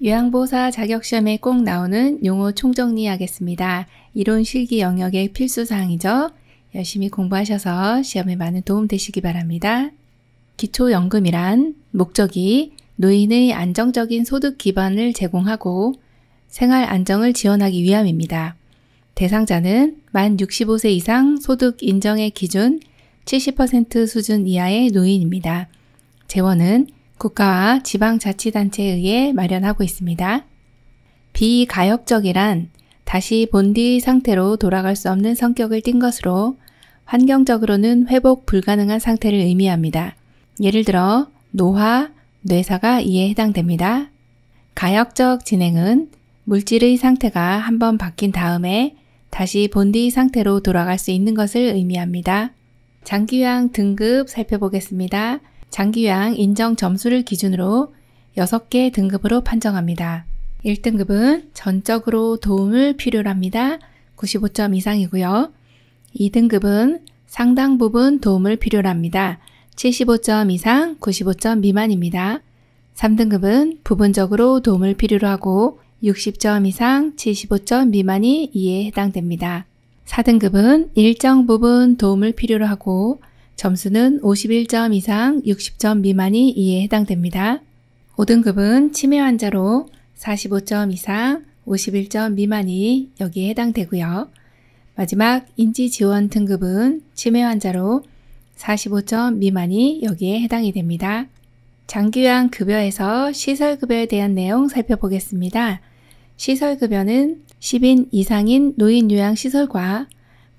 요양보호사 자격시험에 꼭 나오는 용어 총정리하겠습니다. 이론 실기 영역의 필수사항이죠. 열심히 공부하셔서 시험에 많은 도움 되시기 바랍니다. 기초연금이란 목적이 노인의 안정적인 소득 기반을 제공하고 생활 안정을 지원하기 위함입니다. 대상자는 만 65세 이상 소득 인정의 기준 70% 수준 이하의 노인입니다. 재원은 국가와 지방자치단체에 의해 마련하고 있습니다. 비가역적이란 다시 본디 상태로 돌아갈 수 없는 성격을 띈 것으로 환경적으로는 회복 불가능한 상태를 의미합니다. 예를 들어 노화, 뇌사가 이에 해당됩니다. 가역적 진행은 물질의 상태가 한번 바뀐 다음에 다시 본디 상태로 돌아갈 수 있는 것을 의미합니다. 장기요양 등급 살펴보겠습니다. 장기요양 인정 점수를 기준으로 6개 등급으로 판정합니다. 1등급은 전적으로 도움을 필요로 합니다. 95점 이상이고요. 2등급은 상당 부분 도움을 필요로 합니다. 75점 이상, 95점 미만입니다. 3등급은 부분적으로 도움을 필요로 하고 60점 이상, 75점 미만이 이에 해당됩니다. 4등급은 일정 부분 도움을 필요로 하고 점수는 51점 이상, 60점 미만이 이에 해당됩니다. 5등급은 치매 환자로 45점 이상, 51점 미만이 여기에 해당되고요. 마지막 인지지원 등급은 치매 환자로 45점 미만이 여기에 해당이 됩니다. 장기요양 급여에서 시설급여에 대한 내용 살펴보겠습니다. 시설급여는 10인 이상인 노인요양시설과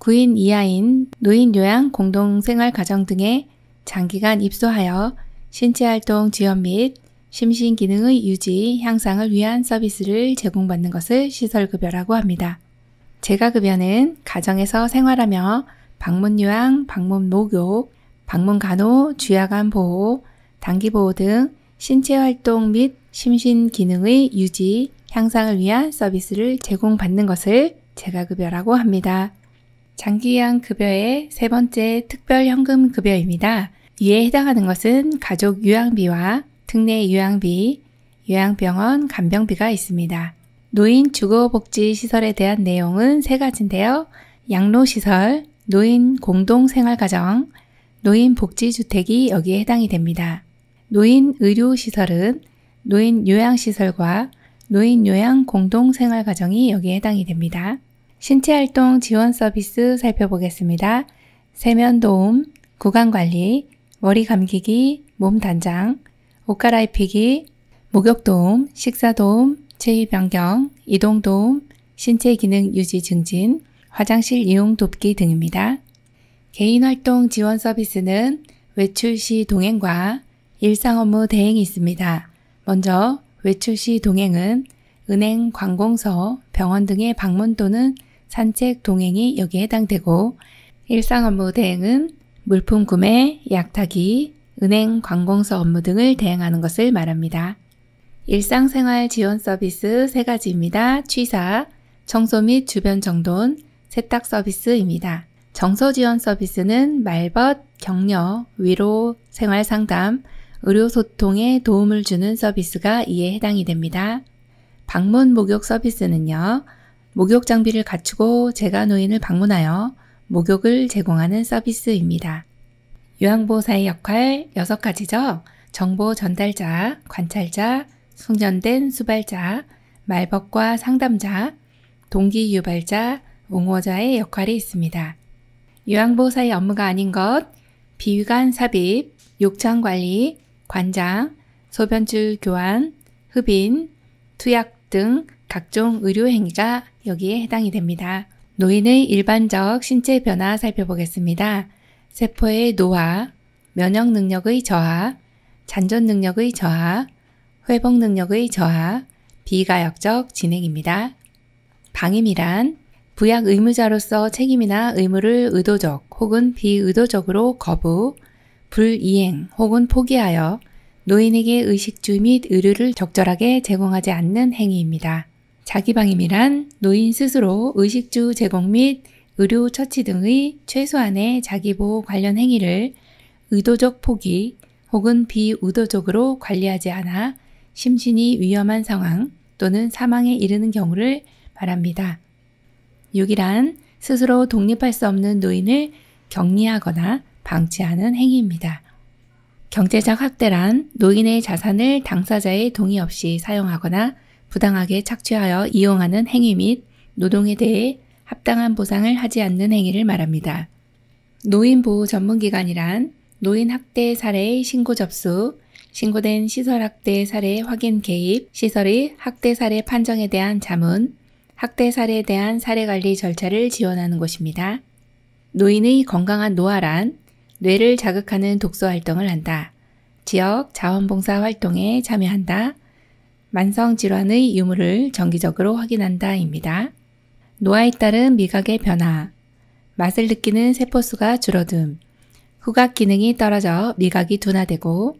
9인 이하인 노인요양 공동생활가정 등에 장기간 입소하여 신체활동 지원 및 심신기능의 유지, 향상을 위한 서비스를 제공받는 것을 시설급여라고 합니다. 재가급여는 가정에서 생활하며 방문요양, 방문목욕, 방문간호, 주야간 보호, 단기보호 등 신체활동 및 심신기능의 유지, 향상을 위한 서비스를 제공받는 것을 재가급여라고 합니다. 장기요양 급여의 세 번째 특별현금 급여입니다. 이에 해당하는 것은 가족 요양비와 특례 요양비, 요양병원 간병비가 있습니다. 노인 주거복지시설에 대한 내용은 세 가지인데요. 양로시설, 노인 공동생활가정, 노인복지주택이 여기에 해당이 됩니다. 노인의료시설은 노인요양시설과 노인요양 공동생활가정이 여기에 해당이 됩니다. 신체활동 지원 서비스 살펴보겠습니다. 세면도움, 구강관리, 머리 감기기, 몸 단장, 옷 갈아입히기, 목욕도움, 식사도움, 체위 변경, 이동도움, 신체기능 유지 증진, 화장실 이용 돕기 등입니다. 개인활동 지원 서비스는 외출 시 동행과 일상업무 대행이 있습니다. 먼저 외출 시 동행은 은행, 관공서, 병원 등의 방문 또는 산책 동행이 여기에 해당되고 일상업무 대행은 물품 구매, 약 타기, 은행, 관공서 업무 등을 대행하는 것을 말합니다. 일상생활 지원 서비스 세 가지입니다. 취사, 청소 및 주변 정돈, 세탁 서비스입니다. 정서 지원 서비스는 말벗, 격려, 위로, 생활 상담, 의료 소통에 도움을 주는 서비스가 이에 해당이 됩니다. 방문 목욕 서비스는요. 목욕 장비를 갖추고 재가 노인을 방문하여 목욕을 제공하는 서비스입니다. 요양보호사의 역할 6가지죠. 정보 전달자, 관찰자, 숙련된 수발자, 말벗과 상담자, 동기 유발자, 옹호자의 역할이 있습니다. 요양보호사의 업무가 아닌 것, 비위관 삽입, 욕창 관리, 관장, 소변줄 교환, 흡인, 투약 등 각종 의료 행위가 여기에 해당이 됩니다. 노인의 일반적 신체 변화 살펴보겠습니다. 세포의 노화, 면역 능력의 저하, 잔존 능력의 저하, 회복 능력의 저하, 비가역적 진행입니다. 방임이란 부약 의무자로서 책임이나 의무를 의도적 혹은 비의도적으로 거부, 불이행 혹은 포기하여 노인에게 의식주 및 의료를 적절하게 제공하지 않는 행위입니다. 자기방임이란 노인 스스로 의식주 제공 및 의료 처치 등의 최소한의 자기보호 관련 행위를 의도적 포기 혹은 비의도적으로 관리하지 않아 심신이 위험한 상황 또는 사망에 이르는 경우를 말합니다. 6이란 스스로 독립할 수 없는 노인을 격리하거나 방치하는 행위입니다. 경제적 학대란 노인의 자산을 당사자의 동의 없이 사용하거나 부당하게 착취하여 이용하는 행위 및 노동에 대해 합당한 보상을 하지 않는 행위를 말합니다. 노인보호 전문기관이란 노인 학대 사례의 신고 접수, 신고된 시설 학대 사례 확인 개입, 시설의 학대 사례 판정에 대한 자문, 학대 사례에 대한 사례 관리 절차를 지원하는 곳입니다. 노인의 건강한 노화란 뇌를 자극하는 독서 활동을 한다. 지역 자원봉사 활동에 참여한다. 만성질환의 유무를 정기적으로 확인한다 입니다. 노화에 따른 미각의 변화, 맛을 느끼는 세포수가 줄어듦, 후각 기능이 떨어져 미각이 둔화되고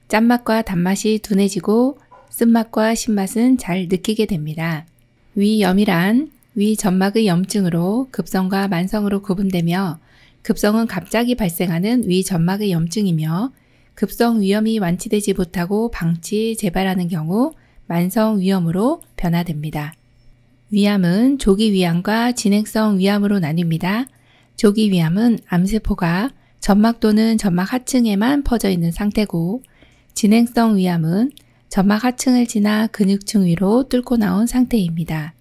짠맛과 단맛이 둔해지고 쓴맛과 신맛은 잘 느끼게 됩니다. 위염이란 위 점막의 염증으로 급성과 만성으로 구분되며 급성은 갑자기 발생하는 위 점막의 염증이며 급성 위염이 완치되지 못하고 방치, 재발하는 경우 만성 위염으로 변화됩니다. 위암은 조기 위암과 진행성 위암으로 나뉩니다. 조기 위암은 암세포가 점막 또는 점막 하층에만 퍼져 있는 상태고 진행성 위암은 점막 하층을 지나 근육층 위로 뚫고 나온 상태입니다.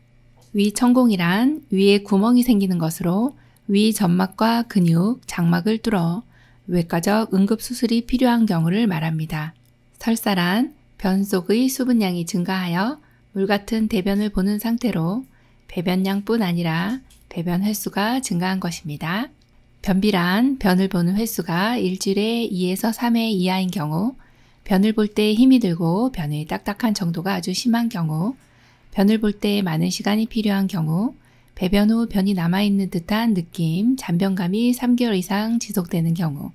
위천공이란 위에 구멍이 생기는 것으로 위 점막과 근육, 장막을 뚫어 외과적 응급수술이 필요한 경우를 말합니다. 설사란 변 속의 수분량이 증가하여 물 같은 대변을 보는 상태로 배변량뿐 아니라 배변 횟수가 증가한 것입니다. 변비란 변을 보는 횟수가 일주일에 2에서 3회 이하인 경우, 변을 볼 때 힘이 들고 변의 딱딱한 정도가 아주 심한 경우, 변을 볼 때 많은 시간이 필요한 경우, 배변 후 변이 남아있는 듯한 느낌, 잔변감이 3개월 이상 지속되는 경우,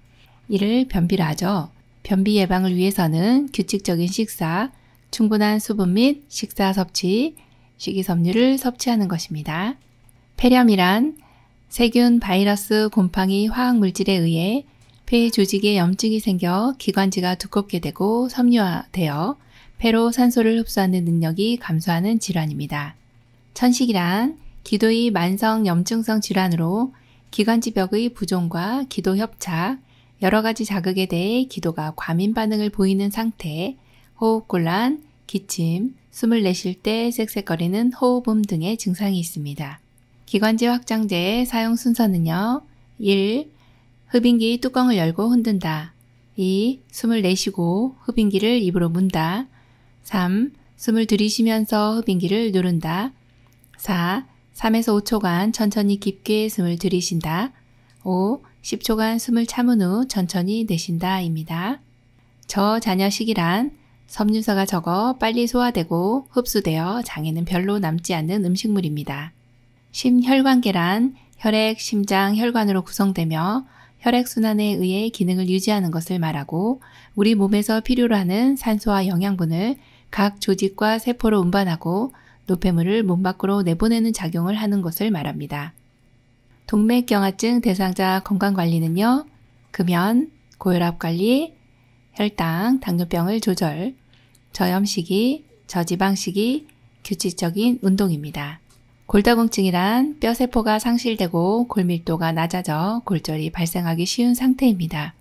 이를 변비라 하죠. 변비 예방을 위해서는 규칙적인 식사, 충분한 수분 및 식사 섭취, 식이섬유를 섭취하는 것입니다. 폐렴이란 세균, 바이러스, 곰팡이, 화학물질에 의해 폐 조직에 염증이 생겨 기관지가 두껍게 되고 섬유화되어 폐로 산소를 흡수하는 능력이 감소하는 질환입니다. 천식이란 기도의 만성 염증성 질환으로 기관지벽의 부종과 기도 협착, 여러 가지 자극에 대해 기도가 과민 반응을 보이는 상태, 호흡곤란, 기침, 숨을 내쉴 때 쌕쌕거리는 호흡음 등의 증상이 있습니다. 기관지 확장제의 사용 순서는요. 1. 흡인기 뚜껑을 열고 흔든다. 2. 숨을 내쉬고 흡인기를 입으로 문다. 3. 숨을 들이쉬면서 흡인기를 누른다. 4. 3에서 5초간 천천히 깊게 숨을 들이쉰다. 5. 10초간 숨을 참은 후 천천히 내쉰다 입니다. 저잔여식이란 섬유소가 적어 빨리 소화되고 흡수되어 장에는 별로 남지 않는 음식물입니다. 심혈관계란 혈액, 심장, 혈관으로 구성되며 혈액순환에 의해 기능을 유지하는 것을 말하고 우리 몸에서 필요로 하는 산소와 영양분을 각 조직과 세포로 운반하고 노폐물을 몸 밖으로 내보내는 작용을 하는 것을 말합니다. 동맥경화증 대상자 건강관리는요. 금연, 고혈압관리, 혈당, 당뇨병을 조절, 저염식이, 저지방식이, 규칙적인 운동입니다. 골다공증이란 뼈세포가 상실되고 골밀도가 낮아져 골절이 발생하기 쉬운 상태입니다.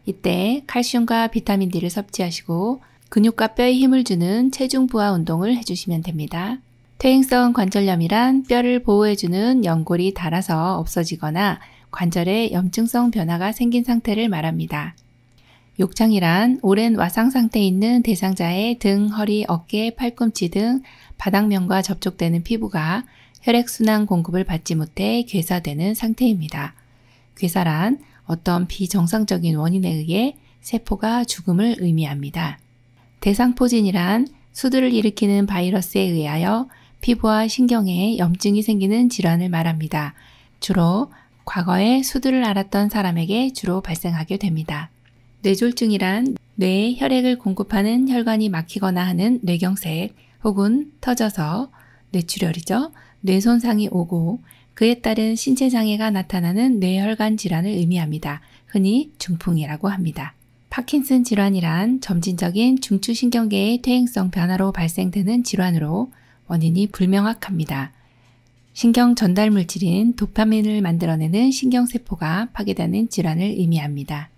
이때 칼슘과 비타민 D를 섭취하시고 근육과 뼈에 힘을 주는 체중 부하 운동을 해주시면 됩니다. 퇴행성 관절염이란 뼈를 보호해주는 연골이 닳아서 없어지거나 관절에 염증성 변화가 생긴 상태를 말합니다. 욕창이란 오랜 와상 상태에 있는 대상자의 등, 허리, 어깨, 팔꿈치 등 바닥면과 접촉되는 피부가 혈액순환 공급을 받지 못해 괴사되는 상태입니다. 괴사란 어떤 비정상적인 원인에 의해 세포가 죽음을 의미합니다. 대상포진이란 수두를 일으키는 바이러스에 의하여 피부와 신경에 염증이 생기는 질환을 말합니다. 주로 과거에 수두를 앓았던 사람에게 주로 발생하게 됩니다. 뇌졸중이란 뇌에 혈액을 공급하는 혈관이 막히거나 하는 뇌경색 혹은 터져서 뇌출혈이죠. 뇌손상이 오고 그에 따른 신체장애가 나타나는 뇌혈관 질환을 의미합니다. 흔히 중풍이라고 합니다. 파킨슨 질환이란 점진적인 중추신경계의 퇴행성 변화로 발생되는 질환으로 원인이 불명확합니다. 신경 전달 물질인 도파민을 만들어내는 신경세포가 파괴되는 질환을 의미합니다.